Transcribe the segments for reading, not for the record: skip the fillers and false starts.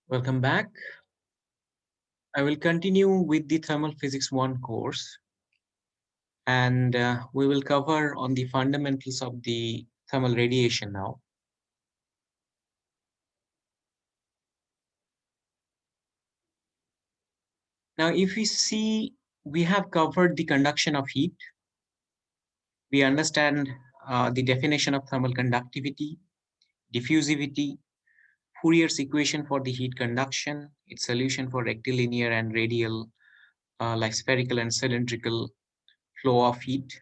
Welcome back. I will continue with the Thermal Physics 1 course and we will cover on the fundamentals of the thermal radiation now. Now, if we see, we have covered the conduction of heat. We understand the definition of thermal conductivity, diffusivity, Fourier's equation for the heat conduction, its solution for rectilinear and radial, like spherical and cylindrical flow of heat.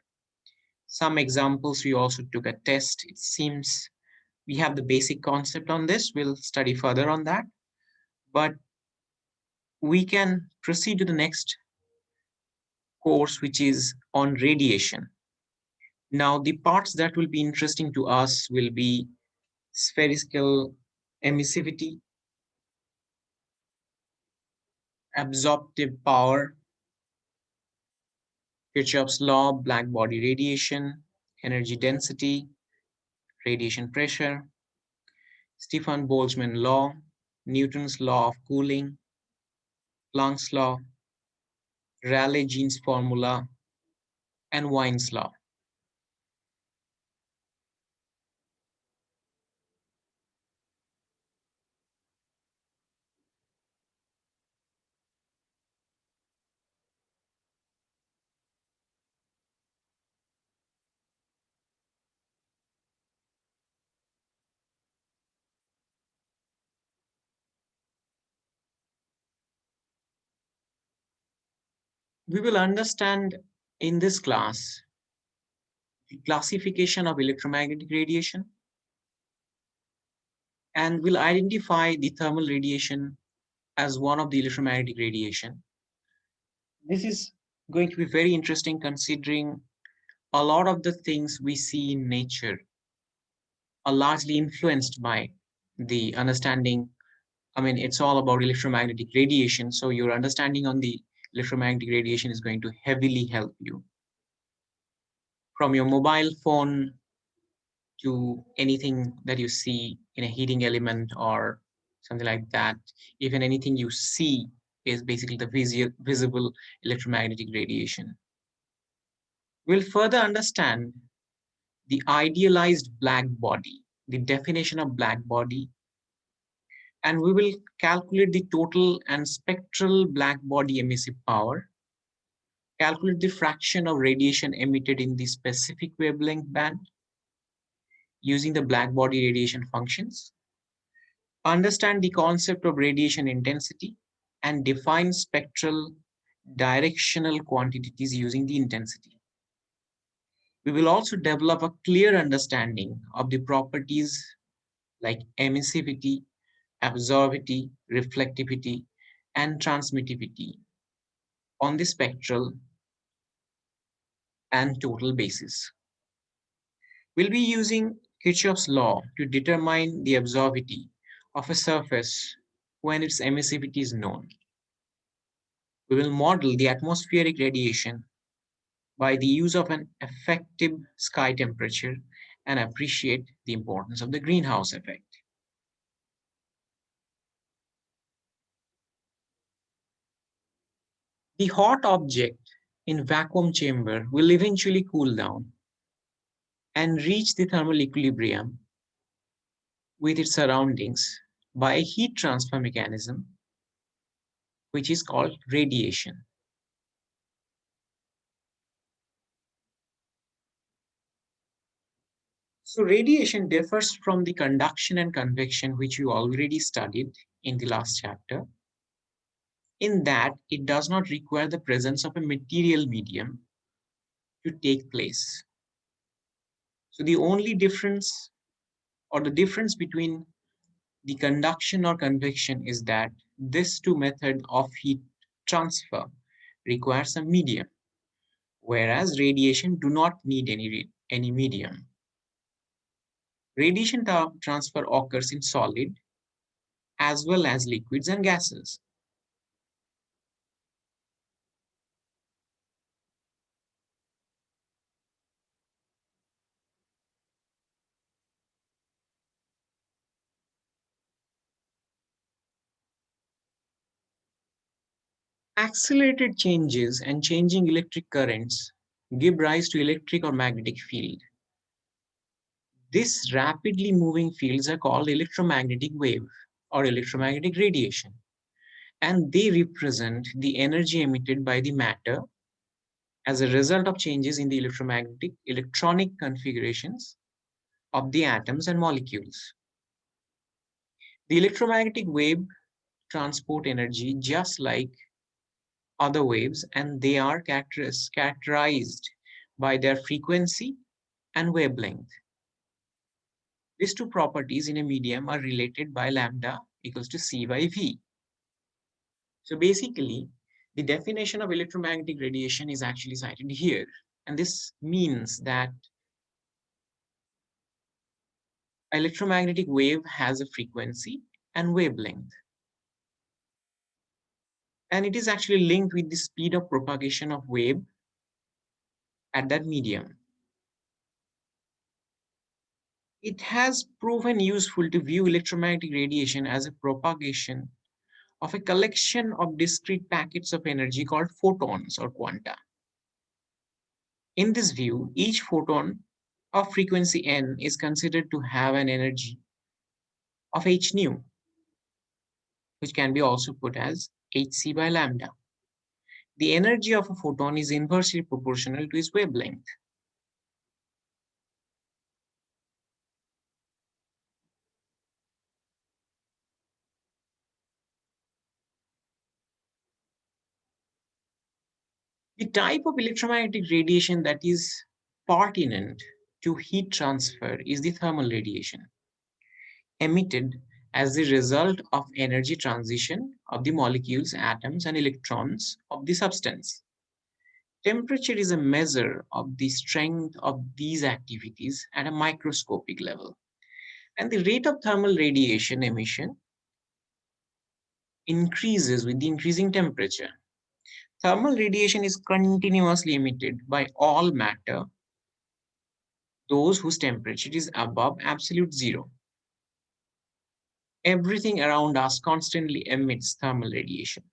Some examples, we also took a test. It seems we have the basic concept on this. We'll study further on that. But we can proceed to the next course, which is on radiation. Now, the parts that will be interesting to us will be spherical emissivity, absorptive power, Kirchoff's law, blackbody radiation, energy density, radiation pressure, Stefan-Boltzmann law, Newton's law of cooling, Planck's law, Rayleigh Jeans formula, and weins law. We will understand in this class the classification of electromagnetic radiation, and will identify the thermal radiation as one of the electromagnetic radiation. This is going to be very interesting considering a lot of the things we see in nature are largely influenced by the understanding. I mean, it's all about electromagnetic radiation, so your understanding on the electromagnetic radiation is going to heavily help you. From your mobile phone to anything that you see in a heating element or something like that, even anything you see is basically the visible electromagnetic radiation. We'll further understand the idealized black body, the definition of black body, and we will calculate the total and spectral black body emissive power, calculate the fraction of radiation emitted in the specific wavelength band using the black body radiation functions, understand the concept of radiation intensity, and define spectral directional quantities using the intensity. We will also develop a clear understanding of the properties like emissivity, absorptivity, reflectivity, and transmittivity on the spectral and total basis. We'll be using Kirchoff's law to determine the absorptivity of a surface when its emissivity is known. We will model the atmospheric radiation by the use of an effective sky temperature and appreciate the importance of the greenhouse effect. The hot object in vacuum chamber will eventually cool down and reach the thermal equilibrium with its surroundings by a heat transfer mechanism, which is called radiation. So radiation differs from the conduction and convection, which you already studied in the last chapter, in that it does not require the presence of a material medium to take place. So the only difference or the difference between the conduction or convection is that this two method of heat transfer requires a medium, whereas radiation do not need any medium. Radiation transfer occurs in solid as well as liquids and gases. Accelerated changes and changing electric currents give rise to electric or magnetic field. These rapidly moving fields are called electromagnetic wave or electromagnetic radiation, and they represent the energy emitted by the matter as a result of changes in the electromagnetic electronic configurations of the atoms and molecules. The electromagnetic wave transport energy just like other waves, and they are characterized by their frequency and wavelength. These two properties in a medium are related by lambda equals to c by v. So basically, the definition of electromagnetic radiation is actually cited here. And this means that electromagnetic wave has a frequency and wavelength. And it is actually linked with the speed of propagation of wave at that medium. It has proven useful to view electromagnetic radiation as a propagation of a collection of discrete packets of energy called photons or quanta. In this view, each photon of frequency n is considered to have an energy of h nu, which can be also put as hc by lambda. The energy of a photon is inversely proportional to its wavelength. The type of electromagnetic radiation that is pertinent to heat transfer is the thermal radiation, emitted as the result of energy transition of the molecules, atoms, and electrons of the substance. Temperature is a measure of the strength of these activities at a microscopic level, and the rate of thermal radiation emission increases with the increasing temperature. Thermal radiation is continuously emitted by all matter, those whose temperature is above absolute zero. Everything around us constantly emits thermal radiation.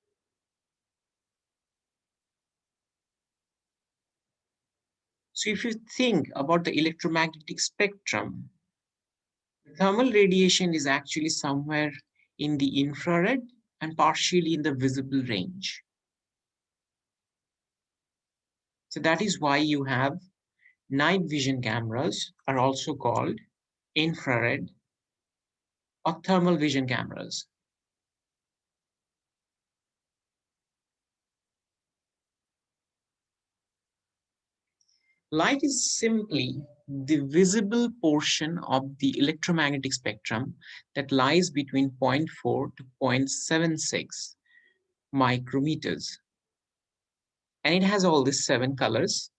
So if you think about the electromagnetic spectrum, the thermal radiation is actually somewhere in the infrared and partially in the visible range. So that is why you have night vision cameras are also called infrared or thermal vision cameras. Light is simply the visible portion of the electromagnetic spectrum that lies between zero point 0.4 to 0.76 micrometers. And it has all these 7 colors.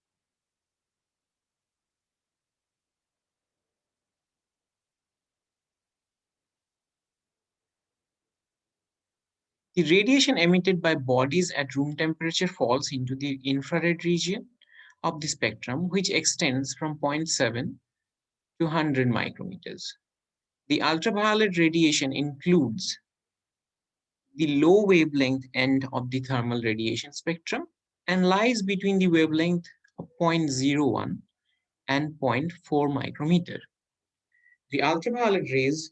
The radiation emitted by bodies at room temperature falls into the infrared region of the spectrum, which extends from zero point 0.7 to 100 micrometers. The ultraviolet radiation includes the low wavelength end of the thermal radiation spectrum and lies between the wavelength of 0.01 and zero point 0.4 micrometer. The ultraviolet rays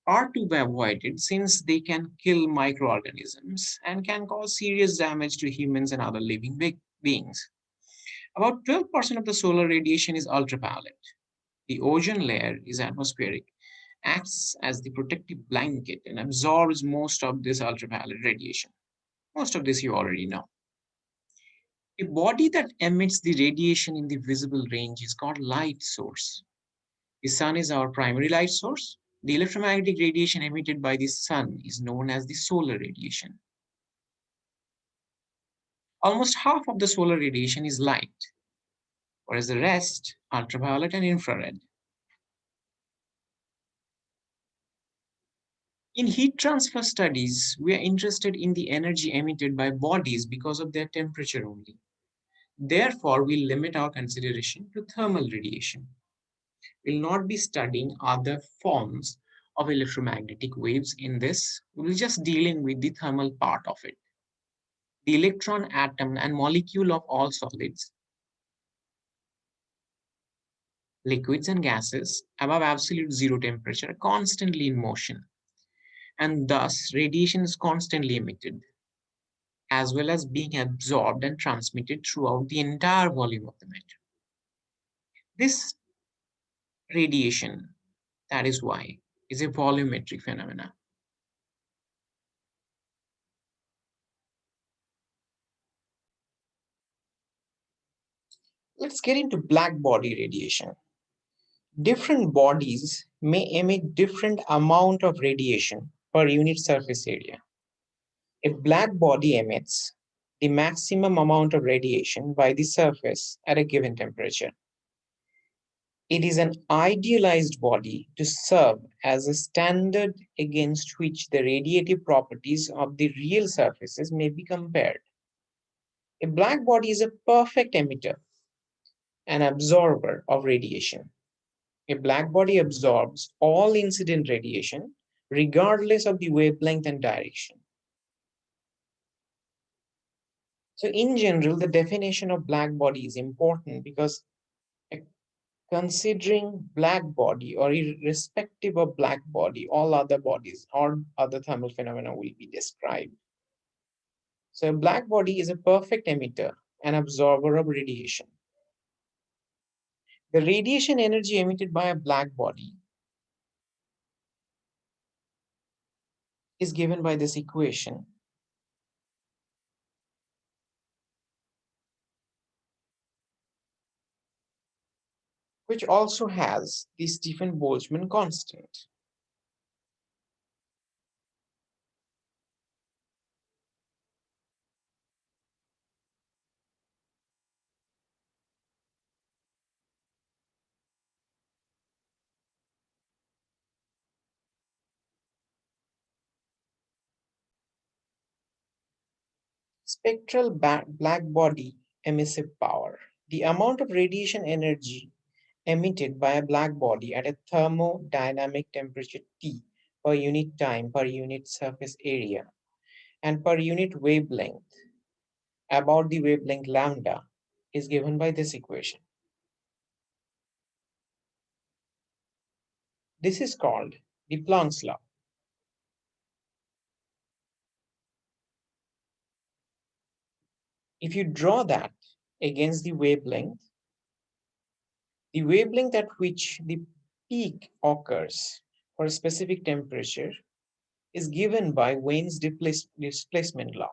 are to be avoided since they can kill microorganisms and can cause serious damage to humans and other living beings. About 12% of the solar radiation is ultraviolet. The ozone layer is atmospheric, acts as the protective blanket, and absorbs most of this ultraviolet radiation. Most of this you already know. A body that emits the radiation in the visible range is called light source. The sun is our primary light source. The electromagnetic radiation emitted by the sun is known as the solar radiation. Almost half of the solar radiation is light, whereas the rest, ultraviolet and infrared. In heat transfer studies, we are interested in the energy emitted by bodies because of their temperature only. Therefore, we limit our consideration to thermal radiation. We'll not be studying other forms of electromagnetic waves in this. We'll just dealing with the thermal part of it. The electron atom and molecule of all solids, liquids and gases above absolute zero temperature are constantly in motion, and thus radiation is constantly emitted, as well as being absorbed and transmitted throughout the entire volume of the matter. This radiation, that is why, is a volumetric phenomena. Let's get into black body radiation. Different bodies may emit different amount of radiation per unit surface area. A black body emits the maximum amount of radiation by the surface at a given temperature. It is an idealized body to serve as a standard against which the radiative properties of the real surfaces may be compared. A black body is a perfect emitter and absorber of radiation. A black body absorbs all incident radiation regardless of the wavelength and direction. So in general, the definition of black body is important because considering black body or irrespective of black body, all other bodies or other thermal phenomena will be described. So a black body is a perfect emitter and absorber of radiation. The radiation energy emitted by a black body is given by this equation, which also has the Stefan-Boltzmann constant. Spectral black body emissive power. The amount of radiation energy emitted by a black body at a thermodynamic temperature T per unit time per unit surface area and per unit wavelength about the wavelength lambda is given by this equation. This is called the Planck's law. If you draw that against the wavelength at which the peak occurs for a specific temperature is given by weins displacement law.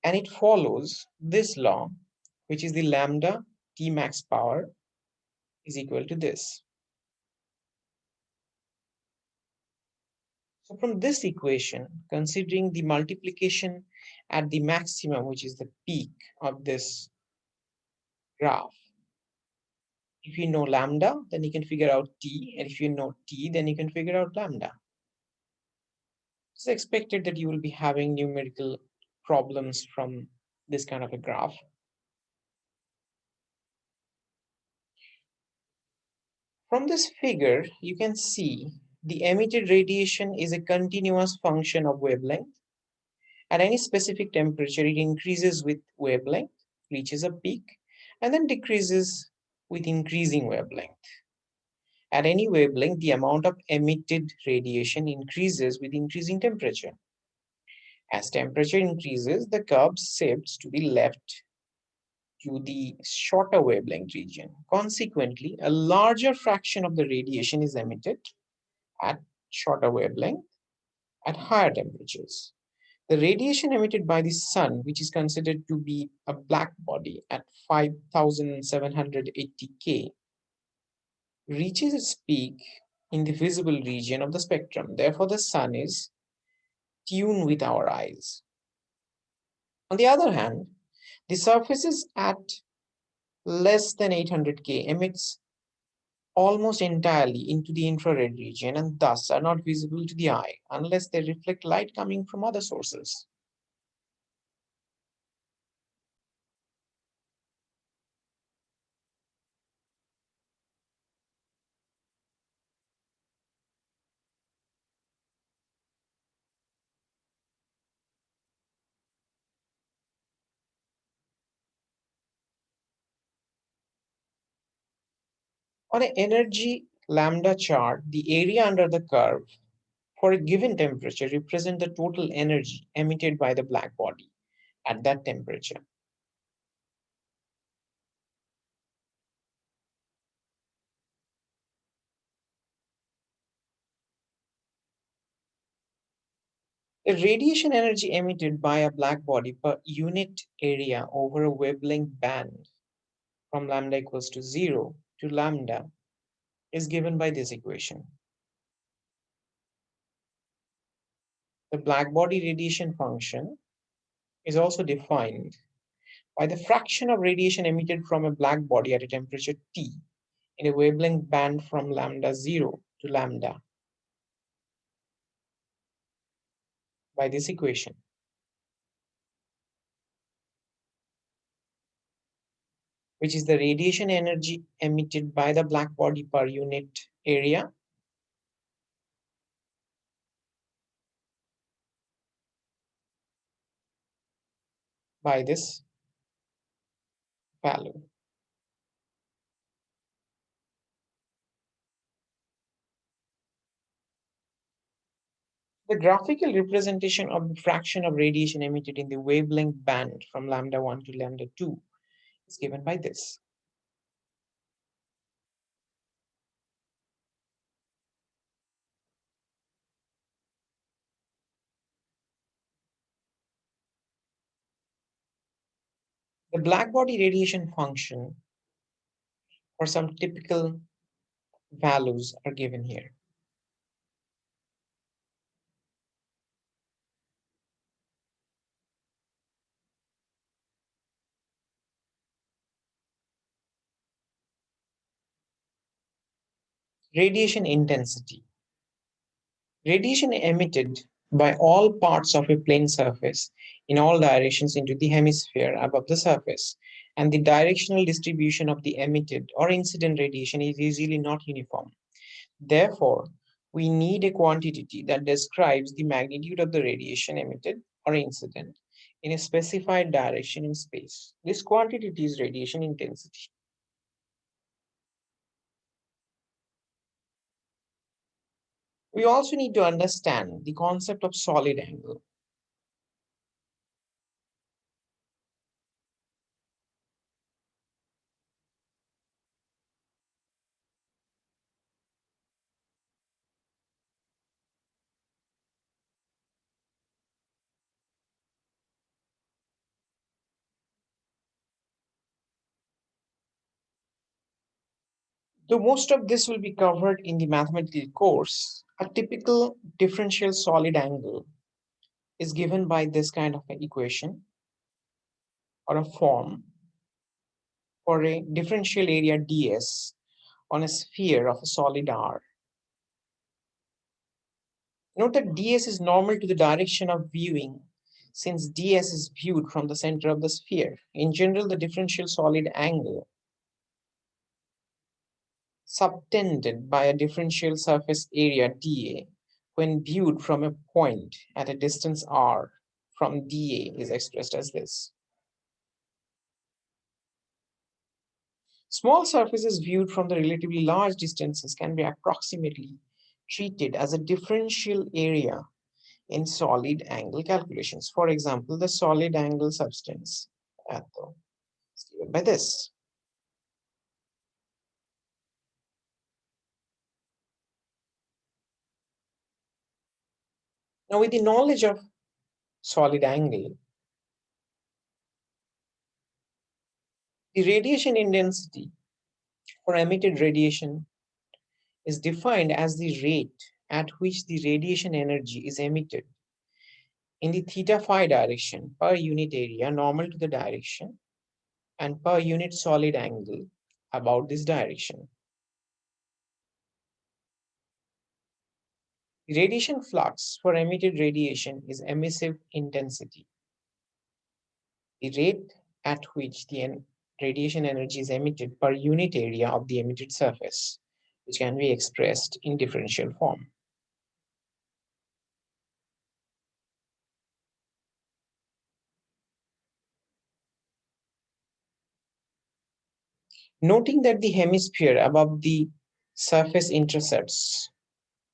And it follows this law, which is the lambda T max power is equal to this. So from this equation, considering the multiplication at the maximum, which is the peak of this graph, if you know lambda, then you can figure out T. And if you know T, then you can figure out lambda. It's expected that you will be having numerical problems from this kind of a graph. From this figure, you can see the emitted radiation is a continuous function of wavelength. At any specific temperature, it increases with wavelength, reaches a peak, and then decreases with increasing wavelength. At any wavelength, the amount of emitted radiation increases with increasing temperature. As temperature increases, the curve shifts to the left to the shorter wavelength region. Consequently, a larger fraction of the radiation is emitted at shorter wavelength at higher temperatures. The radiation emitted by the sun, which is considered to be a black body at 5780 K, reaches its peak in the visible region of the spectrum. Therefore, the sun is tuned with our eyes. On the other hand, the surfaces at less than 800 K emits almost entirely into the infrared region and thus are not visible to the eye unless they reflect light coming from other sources. On an energy lambda chart, the area under the curve for a given temperature represents the total energy emitted by the black body at that temperature. The radiation energy emitted by a black body per unit area over a wavelength band from lambda equals to 0 to lambda is given by this equation. The black body radiation function is also defined by the fraction of radiation emitted from a black body at a temperature T in a wavelength band from lambda 0 to lambda by this equation, which is the radiation energy emitted by the black body per unit area by this value. The graphical representation of the fraction of radiation emitted in the wavelength band from lambda 1 to lambda 2 is given by this. The black body radiation function for some typical values are given here. Radiation intensity. Radiation emitted by all parts of a plane surface in all directions into the hemisphere above the surface, and the directional distribution of the emitted or incident radiation is usually not uniform. Therefore, we need a quantity that describes the magnitude of the radiation emitted or incident in a specified direction in space. This quantity is radiation intensity. We also need to understand the concept of solid angle. Though most of this will be covered in the mathematical course, a typical differential solid angle is given by this kind of an equation or a form for a differential area ds on a sphere of a solid R. Note that ds is normal to the direction of viewing since ds is viewed from the center of the sphere. In general, the differential solid angle subtended by a differential surface area dA when viewed from a point at a distance r from dA is expressed as this. Small surfaces viewed from the relatively large distances can be approximately treated as a differential area in solid angle calculations. For example, the solid angle substance atom is given by this. Now, with the knowledge of solid angle, the radiation intensity for emitted radiation is defined as the rate at which the radiation energy is emitted in the theta phi direction per unit area normal to the direction and per unit solid angle about this direction. The radiation flux for emitted radiation is emissive intensity. The rate at which the radiation energy is emitted per unit area of the emitted surface, which can be expressed in differential form. Noting that the hemisphere above the surface intercepts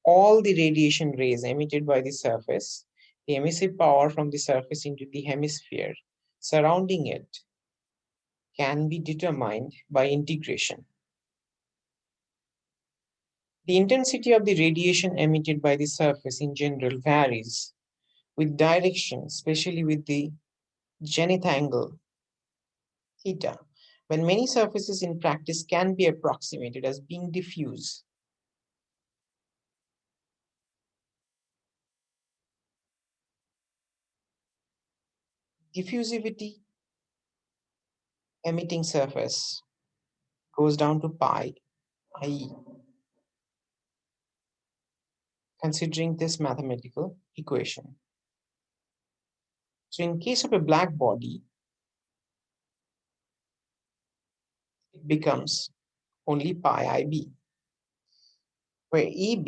all the radiation rays emitted by the surface, the emissive power from the surface into the hemisphere surrounding it can be determined by integration. The intensity of the radiation emitted by the surface in general varies with direction, especially with the zenith angle theta, when many surfaces in practice can be approximated as being diffuse. Diffusivity emitting surface goes down to pi i.e. considering this mathematical equation. So in case of a black body, it becomes only pi IB, where EB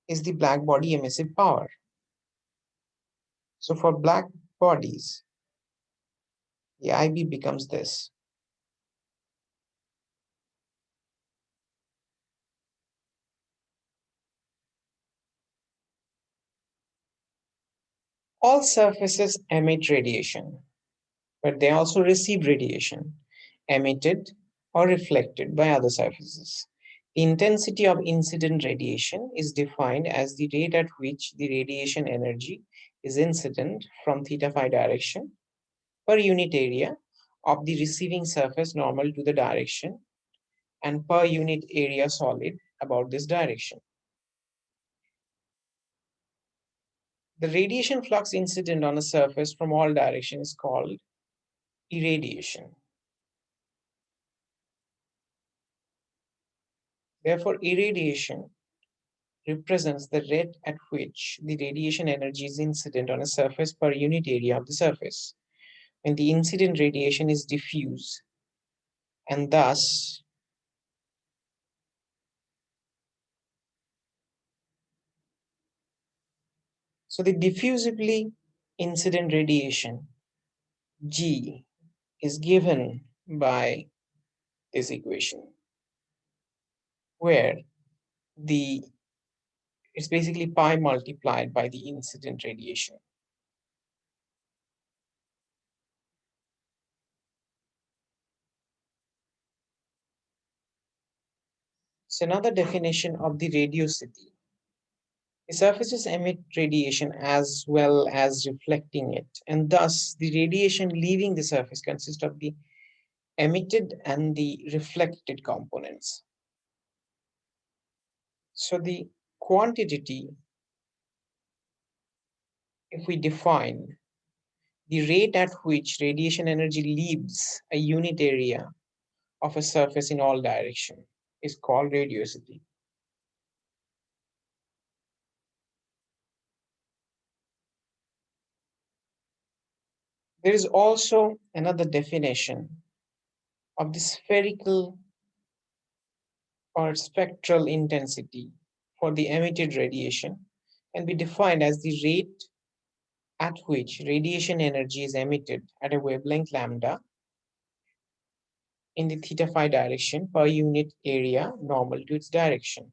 is the black body emissive power. So for black bodies, the IB becomes this. All surfaces emit radiation, but they also receive radiation, emitted or reflected by other surfaces. The intensity of incident radiation is defined as the rate at which the radiation energy is incident from theta phi direction per unit area of the receiving surface normal to the direction and per unit area solid about this direction. The radiation flux incident on a surface from all directions is called irradiation. Therefore, irradiation represents the rate at which the radiation energy is incident on a surface per unit area of the surface, when the incident radiation is diffuse, and thus so the diffusively incident radiation G is given by this equation, where the it's basically pi multiplied by the incident radiation. So another definition of the radiosity. The surfaces emit radiation as well as reflecting it, and thus the radiation leaving the surface consists of the emitted and the reflected components. So the quantity, if we define the rate at which radiation energy leaves a unit area of a surface in all directions, is called radiosity. There is also another definition of the spherical or spectral intensity for the emitted radiation can be defined as the rate at which radiation energy is emitted at a wavelength lambda in the theta phi direction per unit area normal to its direction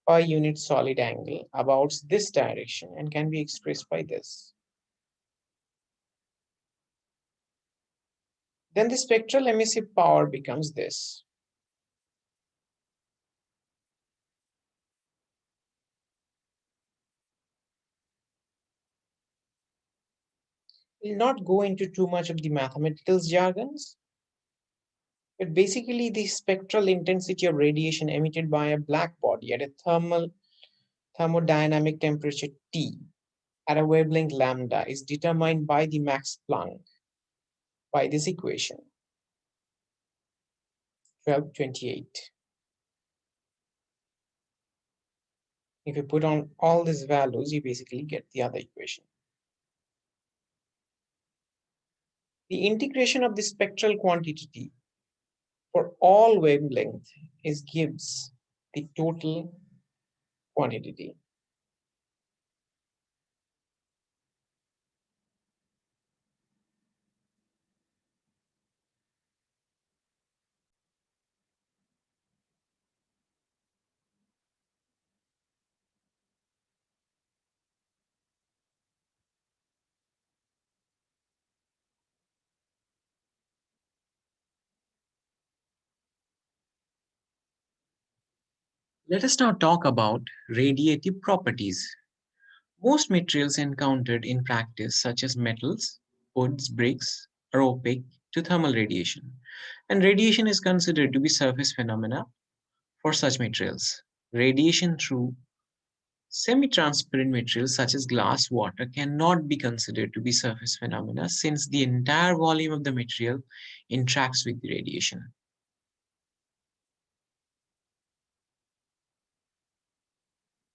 per unit solid angle about this direction and can be expressed by this. Then the spectral emissive power becomes this. We'll not go into too much of the mathematical jargons, but basically the spectral intensity of radiation emitted by a black body at a thermodynamic temperature T at a wavelength lambda is determined by the Max Planck by this equation 1228. If you put on all these values, you basically get the other equation. The integration of the spectral quantity for all wavelength is gives the total quantity. Let us now talk about radiative properties. Most materials encountered in practice, such as metals, woods, bricks, are opaque to thermal radiation, and radiation is considered to be surface phenomena for such materials. Radiation through semi-transparent materials such as glass, water cannot be considered to be surface phenomena since the entire volume of the material interacts with the radiation.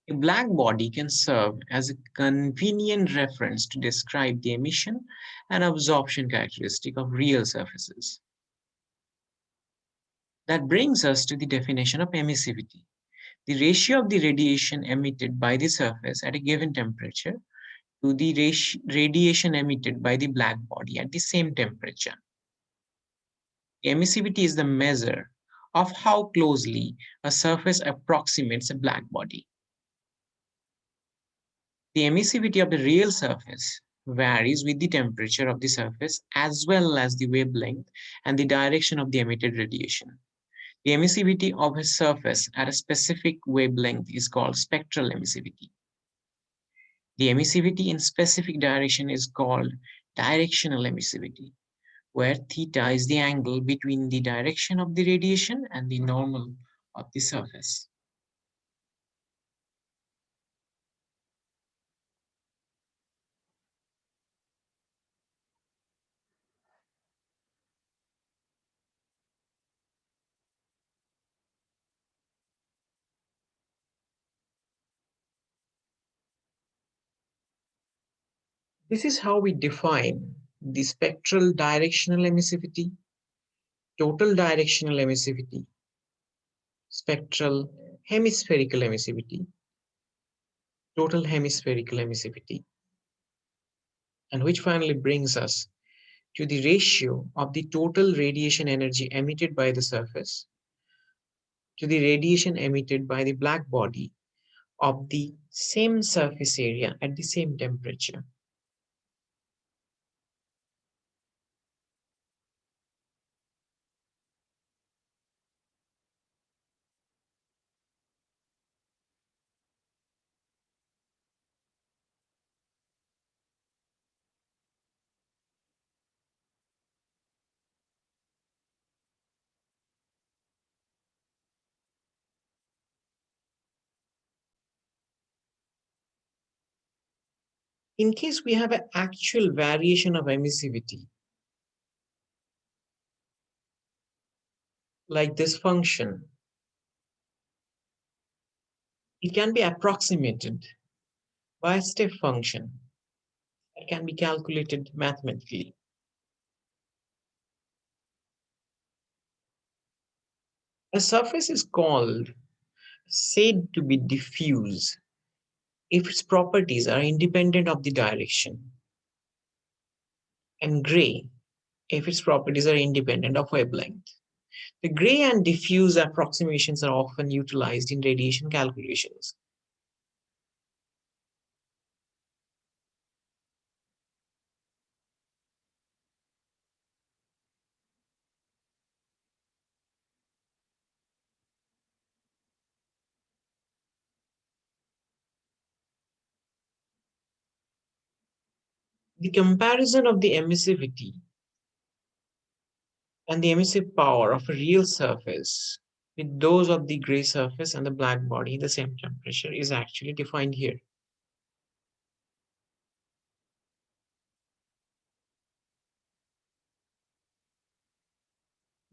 A black body can serve as a convenient reference to describe the emission and absorption characteristic of real surfaces. That brings us to the definition of emissivity, the ratio of the radiation emitted by the surface at a given temperature to the radiation emitted by the black body at the same temperature. Emissivity is the measure of how closely a surface approximates a black body. The emissivity of the real surface varies with the temperature of the surface as well as the wavelength and the direction of the emitted radiation. The emissivity of a surface at a specific wavelength is called spectral emissivity. The emissivity in specific direction is called directional emissivity, where theta is the angle between the direction of the radiation and the normal of the surface. This is how we define the spectral directional emissivity, total directional emissivity, spectral hemispherical emissivity, total hemispherical emissivity, and which finally brings us to the ratio of the total radiation energy emitted by the surface to the radiation emitted by the black body of the same surface area at the same temperature. In case we have an actual variation of emissivity, like this function, it can be approximated by a step function that can be calculated mathematically. A surface is said to be diffuse if its properties are independent of the direction, and gray if its properties are independent of wavelength. The gray and diffuse approximations are often utilized in radiation calculations. The comparison of the emissivity and the emissive power of a real surface with those of the gray surface and the black body in the same temperature is actually defined here.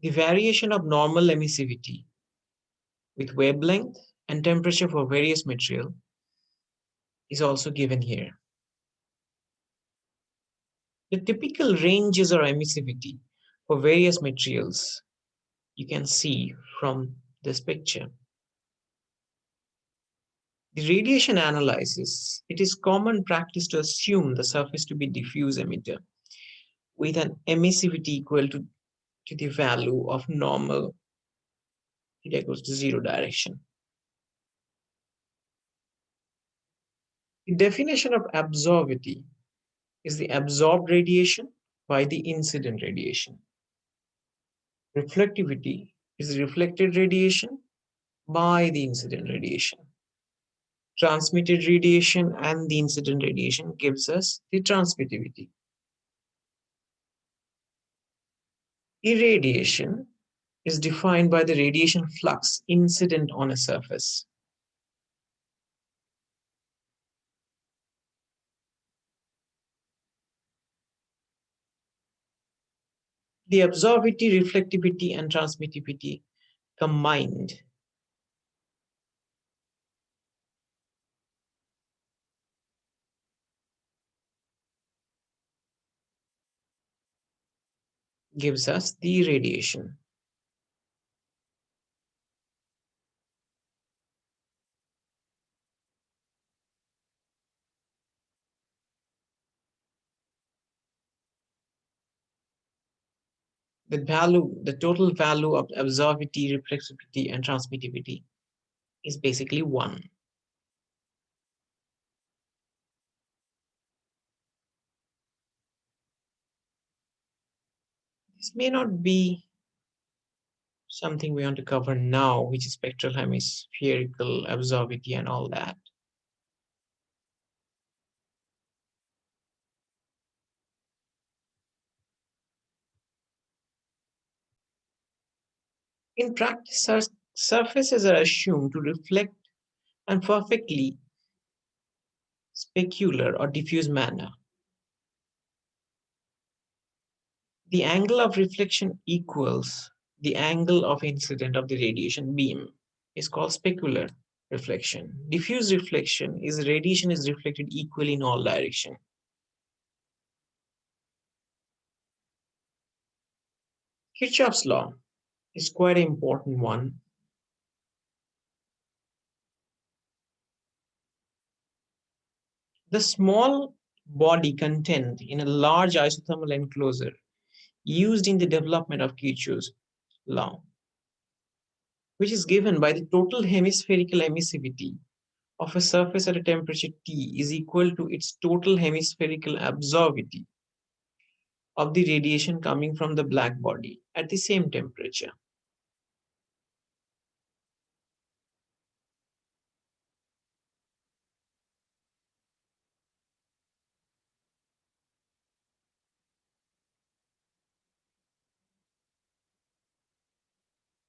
The variation of normal emissivity with wavelength and temperature for various material is also given here. The typical ranges of emissivity for various materials you can see from this picture. The radiation analysis, it is common practice to assume the surface to be diffuse emitter with an emissivity equal to the value of normal theta equals to zero direction. The definition of absorptivity is the absorbed radiation by the incident radiation. Reflectivity is reflected radiation by the incident radiation. Transmitted radiation and the incident radiation gives us the transmittivity. Irradiation is defined by the radiation flux incident on a surface. The absorptivity, reflectivity, and transmittivity combined gives us the radiation. The total value of absorptivity, reflexivity, and transmittivity is basically 1. This may not be something we want to cover now, which is spectral hemispherical absorptivity and all that. In practice, surfaces are assumed to reflect in perfectly specular or diffuse manner. The angle of reflection equals the angle of incident of the radiation beam is called specular reflection. Diffuse reflection is radiation is reflected equally in all directions. Kirchoff's law is quite an important one. The small body content in a large isothermal enclosure used in the development of Kirchoff's law, which is given by the total hemispherical emissivity of a surface at a temperature T is equal to its total hemispherical absorptivity of the radiation coming from the black body at the same temperature.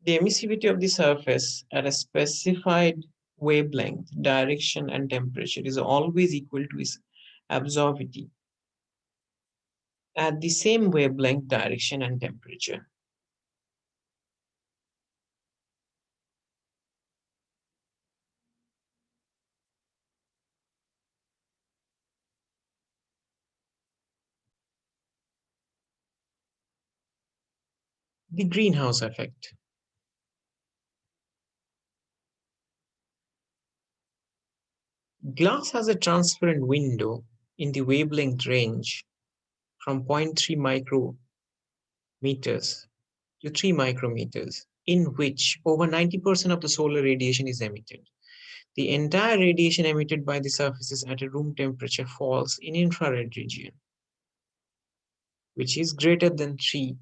The emissivity of the surface at a specified wavelength, direction, and temperature is always equal to its absorptivity at the same wavelength, direction, and temperature. The greenhouse effect. Glass has a transparent window in the wavelength range from zero point 0.3 micrometers to 3 micrometers, in which over 90% of the solar radiation is emitted. The entire radiation emitted by the surfaces at a room temperature falls in infrared region, which is greater than 3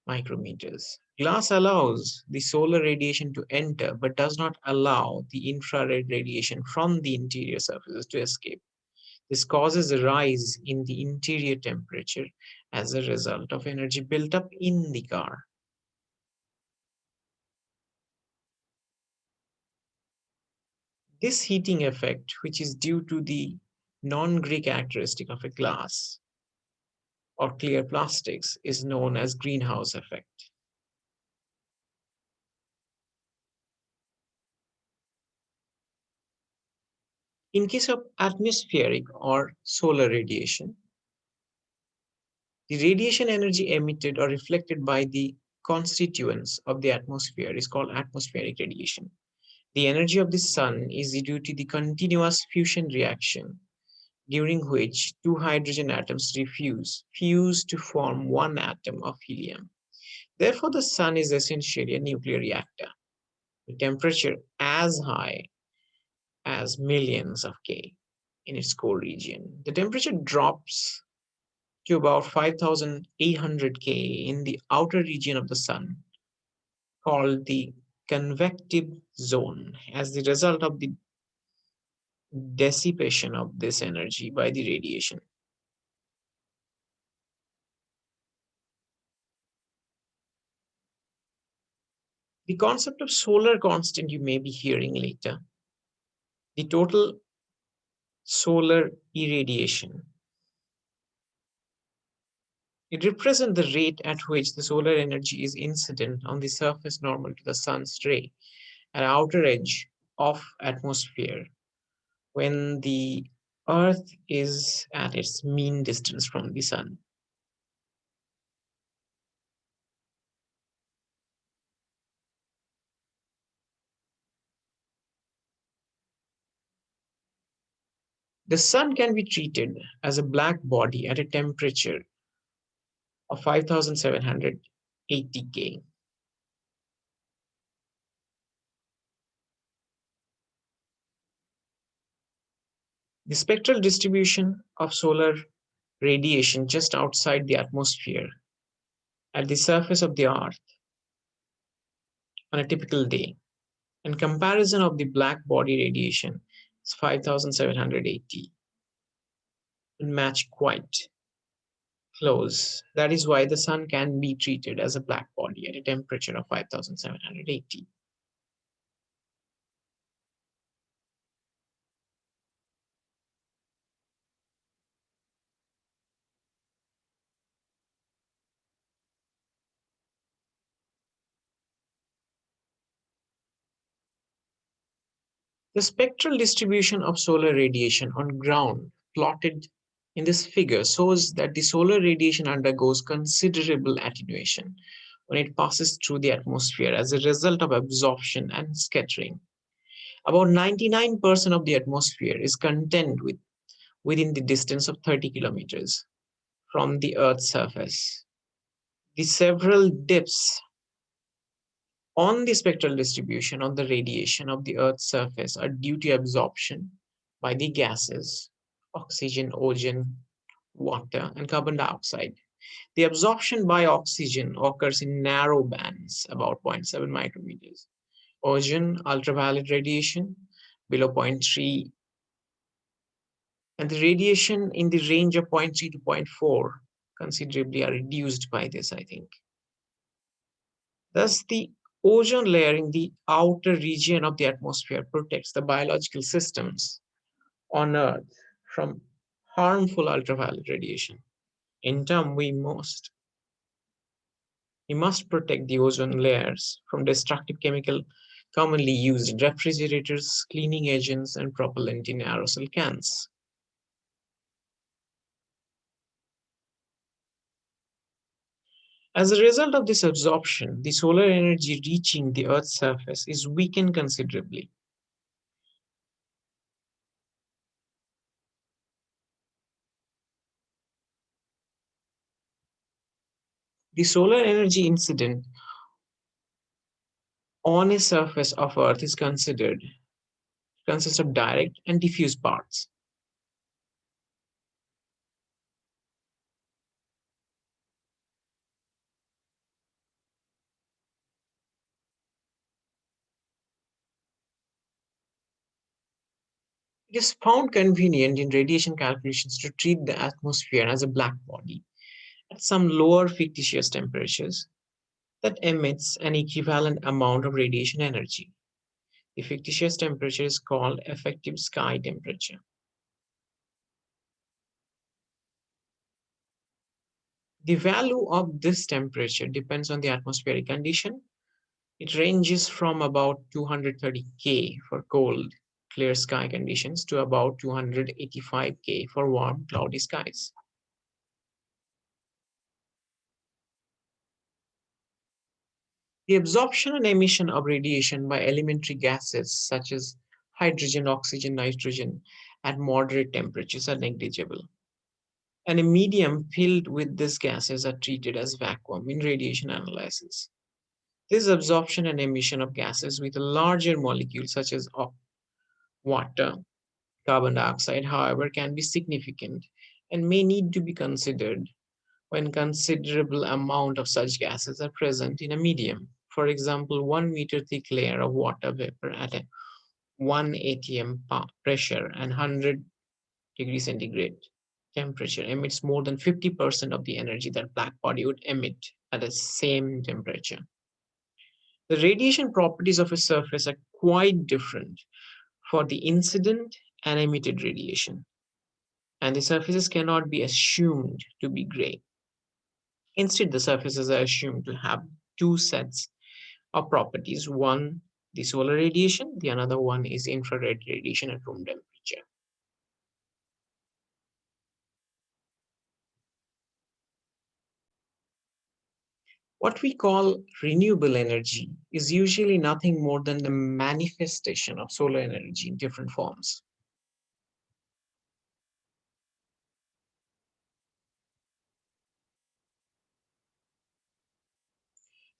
micrometers. Glass allows the solar radiation to enter but does not allow the infrared radiation from the interior surfaces to escape. This causes a rise in the interior temperature as a result of energy built up in the car. This heating effect, which is due to the non-Greek characteristic of a glass or clear plastics, is known as greenhouse effect. In case of atmospheric or solar radiation, the radiation energy emitted or reflected by the constituents of the atmosphere is called atmospheric radiation. The energy of the sun is due to the continuous fusion reaction, during which two hydrogen atoms fuse to form one atom of helium. Therefore, the sun is essentially a nuclear reactor, with temperature as high as millions of K in its core region. The temperature drops to about 5,800 K in the outer region of the sun, called the convective zone as the result of the dissipation of this energy by the radiation. The concept of solar constant you may be hearing later. The total solar irradiation. It represents the rate at which the solar energy is incident on the surface normal to the sun's ray at outer edge of atmosphere when the Earth is at its mean distance from the sun. The sun can be treated as a black body at a temperature of 5780 K. The spectral distribution of solar radiation just outside the atmosphere at the surface of the Earth on a typical day. In comparison of the black body radiation is 5780 and match quite close. That is why the sun can be treated as a black body at a temperature of 5780. The spectral distribution of solar radiation on ground plotted in this figure shows that the solar radiation undergoes considerable attenuation when it passes through the atmosphere as a result of absorption and scattering. About 99% of the atmosphere is contained within the distance of 30 kilometers from the Earth's surface. The several dips on the spectral distribution of the radiation of the Earth's surface are due to absorption by the gases, oxygen, ozone, water, and carbon dioxide. The absorption by oxygen occurs in narrow bands, about 0.7 micrometers. Ozone, ultraviolet radiation, below zero point 0.3, and the radiation in the range of zero point 0.3 to zero point 0.4 considerably are reduced by this, I think. Thus, the ozone layer in the outer region of the atmosphere protects the biological systems on Earth from harmful ultraviolet radiation. In turn, we must protect the ozone layers from destructive chemical commonly used in refrigerators, cleaning agents, and propellant in aerosol cans. As a result of this absorption, the solar energy reaching the Earth's surface is weakened considerably. The solar energy incident on a surface of Earth is consists of direct and diffuse parts. It is found convenient in radiation calculations to treat the atmosphere as a black body at some lower fictitious temperatures that emits an equivalent amount of radiation energy. The fictitious temperature is called effective sky temperature. The value of this temperature depends on the atmospheric condition. It ranges from about 230 K for cold, clear sky conditions to about 285 K for warm, cloudy skies. The absorption and emission of radiation by elementary gases such as hydrogen, oxygen, nitrogen at moderate temperatures are negligible. And a medium filled with these gases are treated as vacuum in radiation analysis. This absorption and emission of gases with a larger molecule such as water, carbon dioxide, however, can be significant and may need to be considered when considerable amount of such gases are present in a medium. For example, 1 meter thick layer of water vapor at a 1 atm pressure and 100 degrees centigrade temperature emits more than 50% of the energy that black body would emit at the same temperature. The radiation properties of a surface are quite different for the incident and emitted radiation, and the surfaces cannot be assumed to be gray. Instead, the surfaces are assumed to have two sets of properties. One, the solar radiation, the another one is infrared radiation at room temperature. What we call renewable energy is usually nothing more than the manifestation of solar energy in different forms.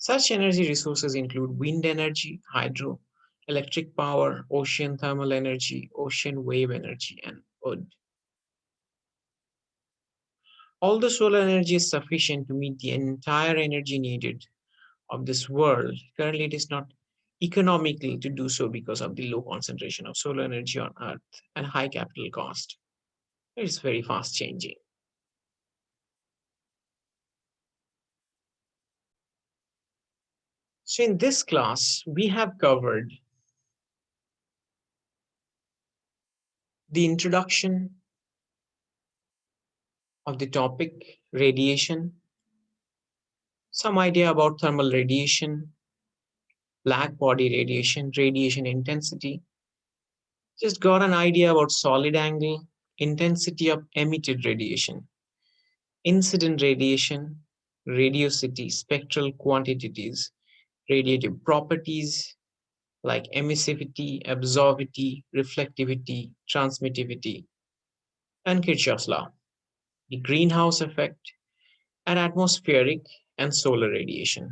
Such energy resources include wind energy, hydro, electric power, ocean thermal energy, ocean wave energy, and wood. Although solar energy is sufficient to meet the entire energy needed of this world, currently it is not economically to do so because of the low concentration of solar energy on Earth and high capital cost. It is very fast changing. So in this class, we have covered the introduction of the topic radiation, some idea about thermal radiation, black body radiation, radiation intensity, just got an idea about solid angle, intensity of emitted radiation, incident radiation, radiosity, spectral quantities, radiative properties like emissivity, absorptivity, reflectivity, transmittivity, and Kirchoff's law, the greenhouse effect, and atmospheric and solar radiation.